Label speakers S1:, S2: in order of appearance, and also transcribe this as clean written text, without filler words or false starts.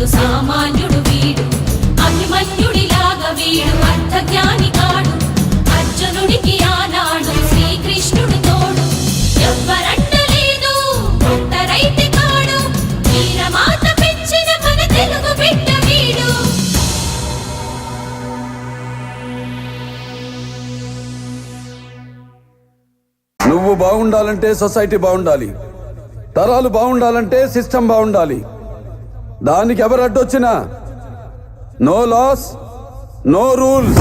S1: కాదు సామాన్యుడు వీడు, అభిమన్యుడిలాగా వీడు అర్థజ్ఞాని కాడు. అర్జునుడికి ఆనాడు శ్రీకృష్ణుడు తోడు, ఎవ్వరంటలేదు ఒంటరైతే కాడు. వీరమాత పెంచిన మన తెలుగు బిడ్డ వీడు.
S2: నువ్వు బాగుండాలంటే సొసైటీ బాగుండాలి, తరాలు బాగుండాలంటే సిస్టమ్ బాగుండాలి. దానికి ఎవరు అడ్డొచ్చినా నో లాస్ నో రూల్స్.